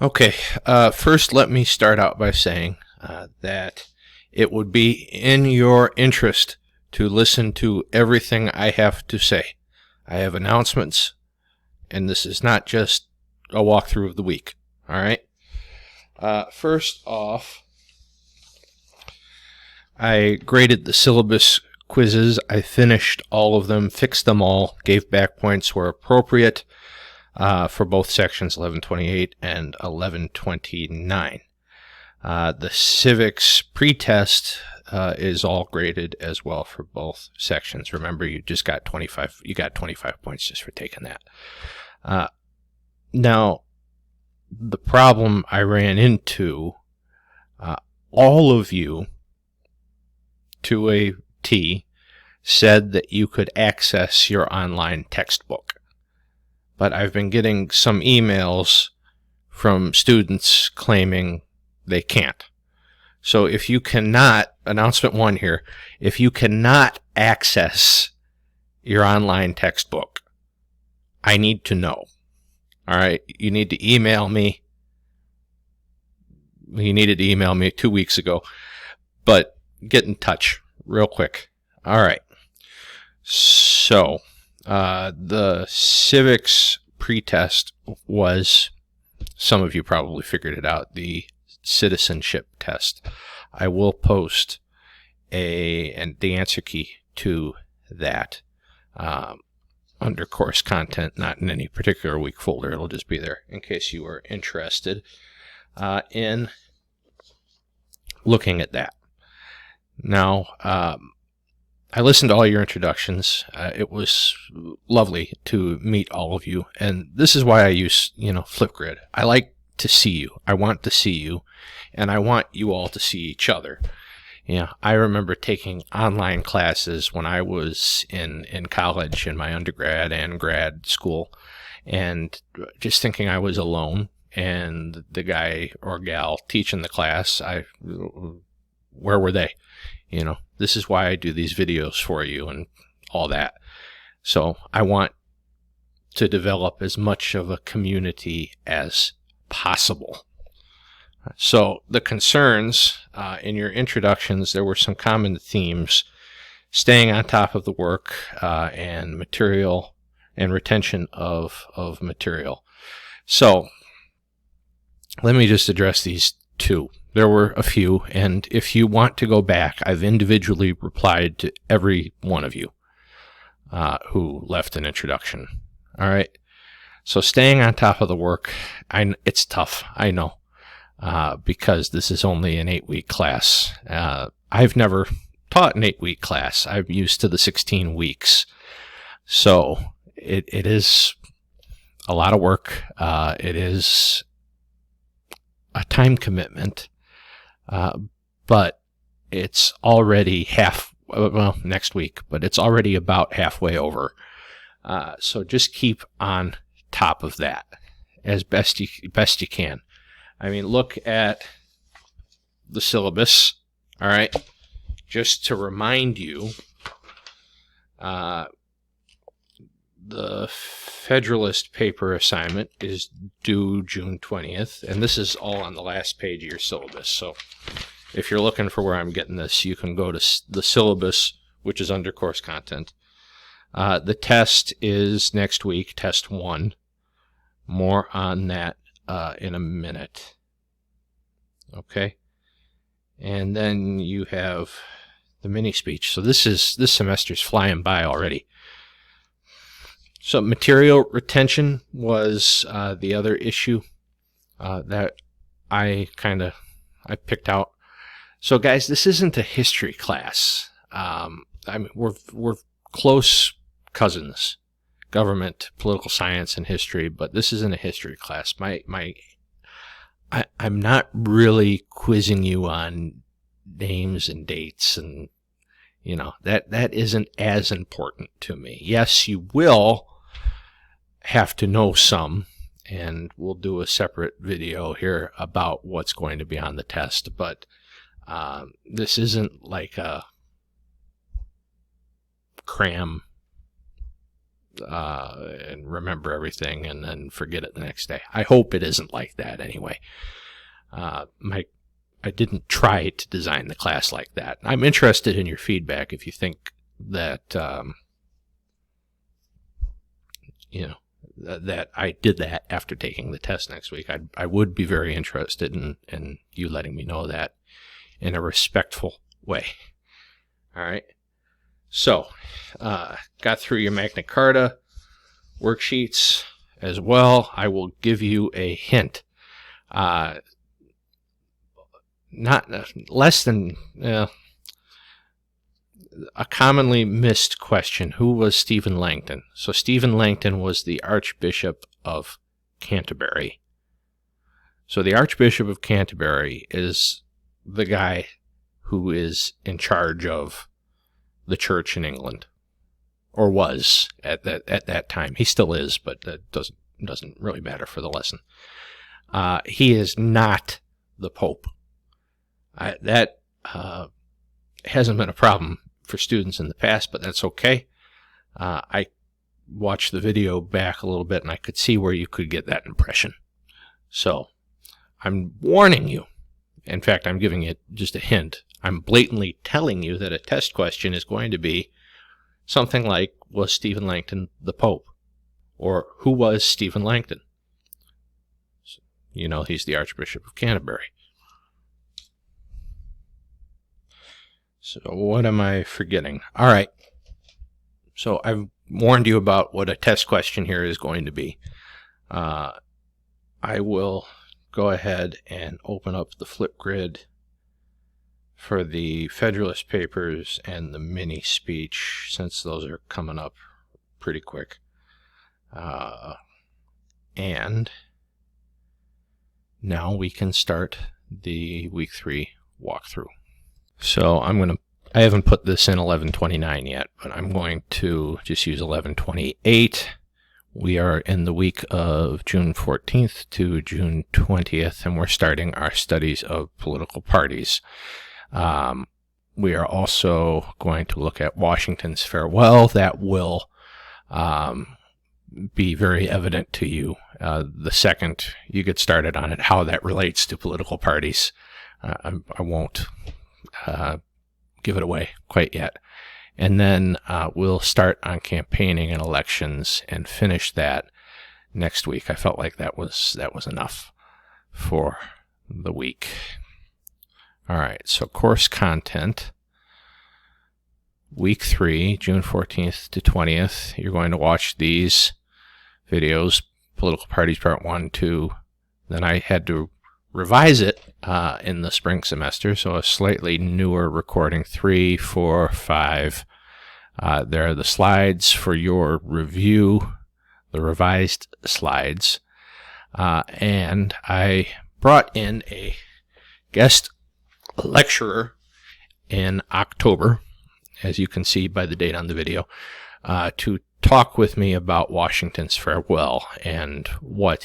Okay, first let me start out by saying that it would be in your interest to listen to everything I have to say. I have announcements, and this is not just a walkthrough of the week, all right? First off, I graded the syllabus quizzes. I finished all of them, fixed them all, gave back points where appropriate for both sections 1128 and 1129. The civics pretest is all graded as well for both sections. Remember, you got 25 points just for taking that. Now, the problem I ran into, all of you to a T said that you could access your online textbook. But I've been getting some emails from students claiming they can't. So if you cannot, announcement 1 here, if you cannot access your online textbook, I need to know. All right, you need to email me. You needed to email me 2 weeks ago, but get in touch real quick. All right. So, the civics pretest was, some of you probably figured it out, the citizenship test. I will post the answer key to that under course content, not in any particular week folder. It'll just be there in case you are interested in looking at that. Now, I listened to all your introductions. It was lovely to meet all of you, and this is why I use, Flipgrid. I like to see you. I want to see you, and I want you all to see each other. I remember taking online classes when I was in college, in my undergrad and grad school, and just thinking I was alone, and the guy or gal teaching the class, where were they? This is why I do these videos for you and all that. So I want to develop as much of a community as possible. So the concerns in your introductions, there were some common themes: staying on top of the work and material and retention of material. So let me just address these two. There were a few, and if you want to go back, I've individually replied to every one of you who left an introduction. All right. So staying on top of the work, it's tough, I know, because this is only an 8-week class. I've never taught an 8-week class. I'm used to the 16 weeks. So it is a lot of work. It is a time commitment, but it's already next week, but it's already about halfway over. So just keep on top of that as best you can. I mean, look at the syllabus, all right? Just to remind you, the Federalist paper assignment is due June 20th, and this is all on the last page of your syllabus. So if you're looking for where I'm getting this, you can go to the syllabus, which is under course content. The test is next week, test 1. More on that in a minute. Okay? And then you have the mini speech. So this semester's flying by already. So material retention was the other issue that I picked out. So guys, this isn't a history class. I mean, we're close cousins, government, political science, and history, but this isn't a history class. I'm not really quizzing you on names and dates, and that isn't as important to me. Yes, you will have to know some, and we'll do a separate video here about what's going to be on the test, but this isn't like a cram and remember everything and then forget it the next day. I hope it isn't like that anyway. I didn't try to design the class like that. I'm interested in your feedback if you think that, that I did that after taking the test next week. I would be very interested in you letting me know that in a respectful way. All right. So, got through your Magna Carta worksheets as well. I will give you a hint. Not less than a commonly missed question. Who was Stephen Langton? So Stephen Langton was the Archbishop of Canterbury. So the Archbishop of Canterbury is the guy who is in charge of the church in England, or was at that time. He still is, but that doesn't really matter for the lesson. He is not the Pope. That hasn't been a problem for students in the past, but that's okay. I watched the video back a little bit, and I could see where you could get that impression. So I'm warning you. In fact, I'm giving you just a hint. I'm blatantly telling you that a test question is going to be something like, was Stephen Langton the Pope? Or who was Stephen Langton? You know, he's the Archbishop of Canterbury. So what am I forgetting? All right. So I've warned you about what a test question here is going to be. I will go ahead and open up the Flipgrid for the Federalist papers and the mini speech, since those are coming up pretty quick. And now we can start the week 3 walkthrough. So I haven't put this in 1129 yet, but I'm going to just use 1128. We are in the week of June 14th to June 20th, and we're starting our studies of political parties. We are also going to look at Washington's farewell. That will be very evident to you the second you get started on it, how that relates to political parties. I won't give it away quite yet. And then we'll start on campaigning and elections and finish that next week. I felt like that was enough for the week. All right, so course content. Week 3, June 14th to 20th. You're going to watch these videos, Political Parties Part 1, 2. Then I had to revise it in the spring semester, so a slightly newer recording, 3, 4, 5. There are the slides for your review, the revised slides. And I brought in a guest lecturer in October, as you can see by the date on the video, to talk with me about Washington's farewell and what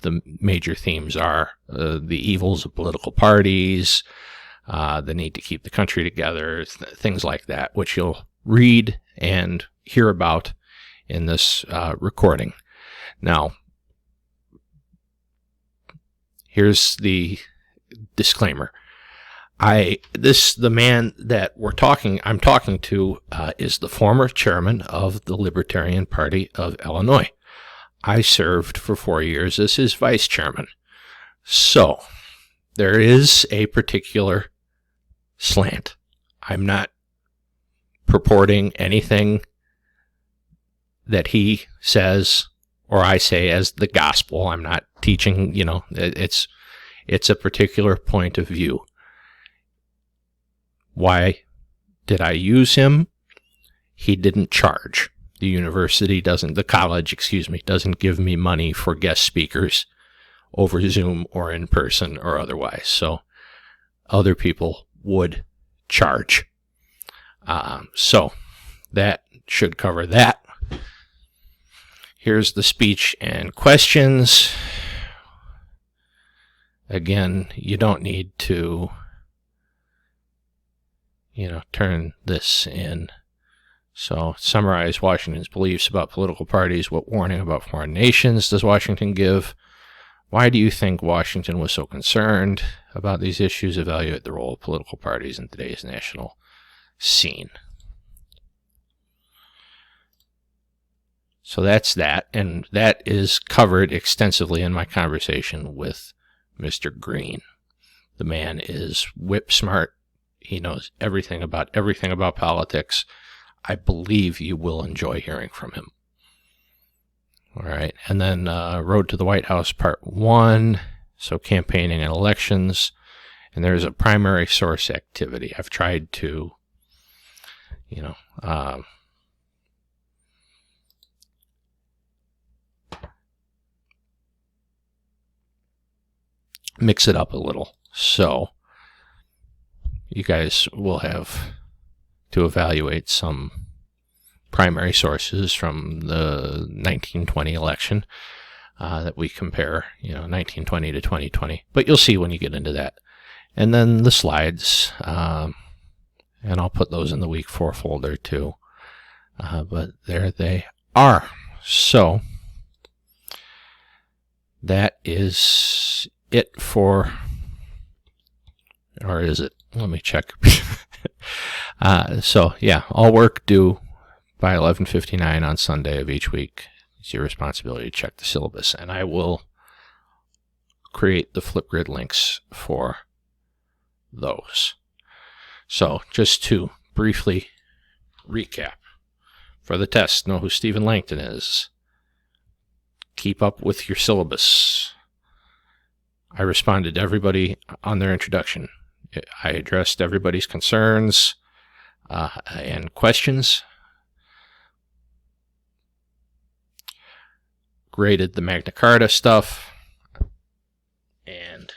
the major themes are, the evils of political parties, the need to keep the country together, things like that, which you'll read and hear about in this recording. Now, here's the disclaimer. The man that I'm talking to is the former chairman of the Libertarian Party of Illinois. I served for 4 years as his vice chairman. So, there is a particular slant. I'm not purporting anything that he says or I say as the gospel. I'm not teaching, it's a particular point of view. Why did I use him? He didn't charge. The college doesn't give me money for guest speakers over Zoom or in person or otherwise. So other people would charge. So that should cover that. Here's the speech and questions. Again, you don't need to turn this in So, summarize Washington's beliefs about political parties. What warning about foreign nations does Washington give? Why do you think Washington was so concerned about these issues? Evaluate the role of political parties in today's national scene. So that's that, and that is covered extensively in my conversation with Mr. Green. The man is whip smart. He knows everything about politics. I believe you will enjoy hearing from him. All right. And then Road to the White House Part 1. So campaigning and elections. And there's a primary source activity. I've tried to, mix it up a little. So you guys will have to evaluate some primary sources from the 1920 election that we compare, 1920 to 2020. But you'll see when you get into that. And then the slides, and I'll put those in the week 4 folder too. But there they are. So that is it for, or is it? Let me check. So yeah, all work due by 11:59 on Sunday of each week. It's your responsibility to check the syllabus, and I will create the Flipgrid links for those. So just to briefly recap, for the test, know who Stephen Langton is. Keep up with your syllabus. I responded to everybody on their introduction. I addressed everybody's concerns and questions. Graded the Magna Carta stuff. And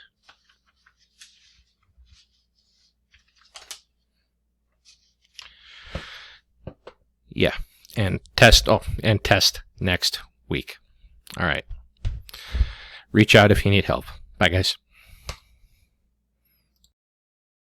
yeah, and test next week. All right. Reach out if you need help. Bye, guys.